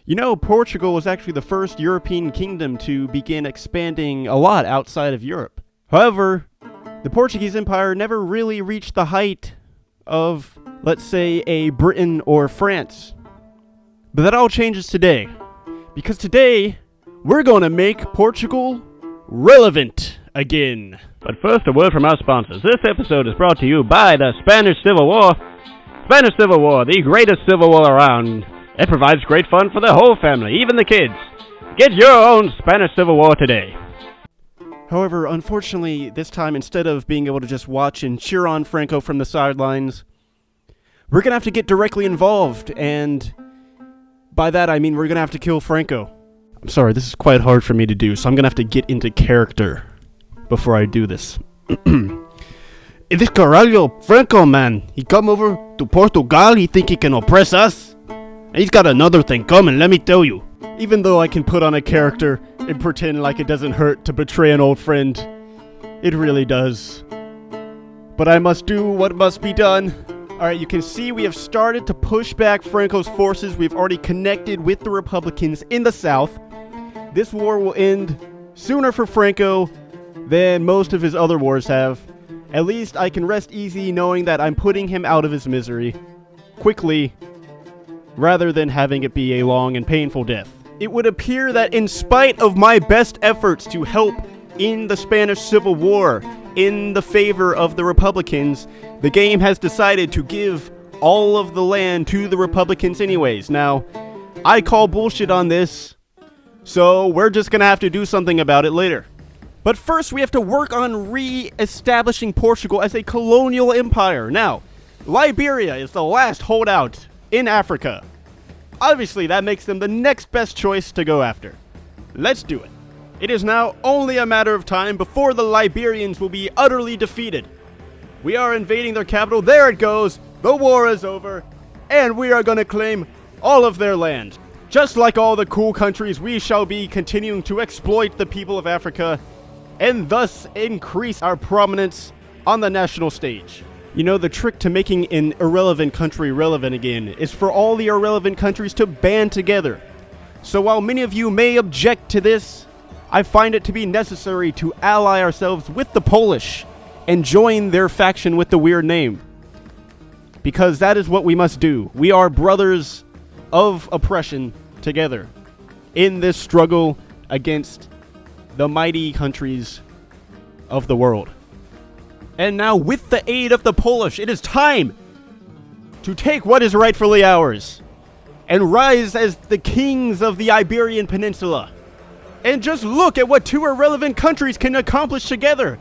You know, Portugal was actually the first European kingdom to begin expanding a lot outside of Europe. However, the Portuguese Empire never really reached the height of, let's say, a Britain or France. But that all changes today. Because today, we're going to make Portugal relevant again. But first, a word from our sponsors. This episode is brought to you by the Spanish Civil War. Spanish Civil War, the greatest civil war around. It provides great fun for the whole family, even the kids. Get your own Spanish Civil War today. However, unfortunately, this time, instead of being able to just watch and cheer on Franco from the sidelines, we're going to have to get directly involved, and by that I mean we're going to have to kill Franco. I'm sorry, this is quite hard for me to do, so I'm going to have to get into character before I do this. This Caralho Franco, man, he come over to Portugal, he think he can oppress us? He's got another thing coming, let me tell you. Even though I can put on a character and pretend like it doesn't hurt to betray an old friend, it really does. But I must do what must be done. Alright, you can see we have started to push back Franco's forces. We've already connected with the Republicans in the south. This war will end sooner for Franco than most of his other wars have. At least I can rest easy knowing that I'm putting him out of his misery quickly, rather than having it be a long and painful death. It would appear that in spite of my best efforts to help in the Spanish Civil War in the favor of the Republicans, the game has decided to give all of the land to the Republicans anyways. Now, I call bullshit on this, so we're just gonna have to do something about it later. But first, we have to work on re-establishing Portugal as a colonial empire. Now, Liberia is the last holdout in Africa. Obviously, that makes them the next best choice to go after. Let's do it. It is now only a matter of time before the Liberians will be utterly defeated. We are invading their capital. There it goes. The war is over. And we are going to claim all of their land. Just like all the cool countries, we shall be continuing to exploit the people of Africa and thus increase our prominence on the national stage. You know, the trick to making an irrelevant country relevant again is for all the irrelevant countries to band together. So while many of you may object to this, I find it to be necessary to ally ourselves with the Polish and join their faction with the weird name. Because that is what we must do. We are brothers of oppression together in this struggle against the mighty countries of the world. And now, with the aid of the Polish, it is time to take what is rightfully ours and rise as the kings of the Iberian Peninsula. And just look at what two irrelevant countries can accomplish together.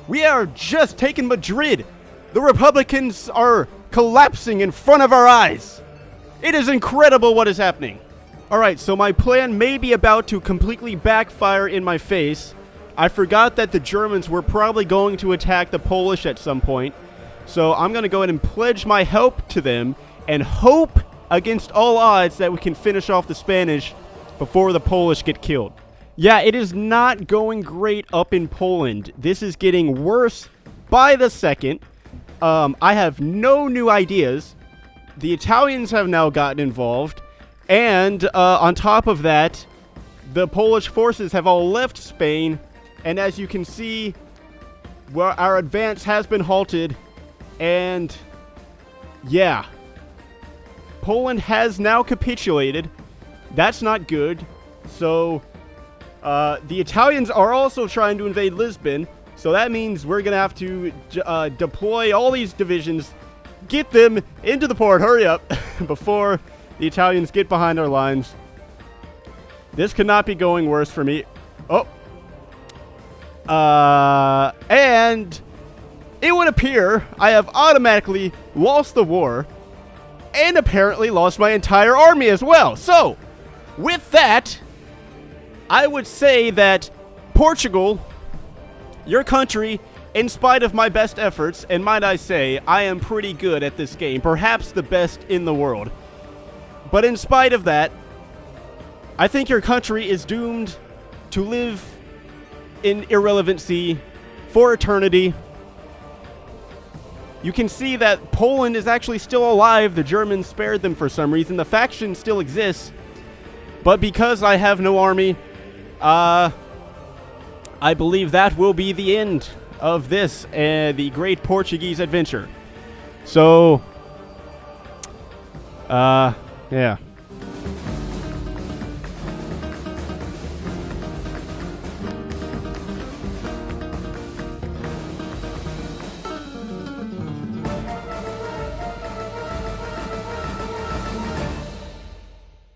We are just taking Madrid. The Republicans are collapsing in front of our eyes. It is incredible what is happening. Alright, so my plan may be about to completely backfire in my face. I forgot that the Germans were probably going to attack the Polish at some point. So I'm going to go ahead and pledge my help to them and hope against all odds that we can finish off the Spanish before the Polish get killed. Yeah, it is not going great up in Poland. This is getting worse by the second. I have no new ideas. The Italians have now gotten involved. And on top of that, the Polish forces have all left Spain. And as you can see, our advance has been halted. And yeah, Poland has now capitulated. That's not good. So the Italians are also trying to invade Lisbon. So that means we're going to have to deploy all these divisions, get them into the port, hurry up, before the Italians get behind our lines. This could not be going worse for me. Oh. And it would appear I have automatically lost the war and apparently lost my entire army as well. So, with that, I would say that Portugal, your country, in spite of my best efforts, and might I say, I am pretty good at this game, perhaps the best in the world. But in spite of that, I think your country is doomed to live in irrelevancy for eternity. You can see that Poland is actually still alive. The Germans spared them for some reason. The faction still exists. But because I have no army, I believe that will be the end of this, the Great Portuguese Adventure. So, yeah.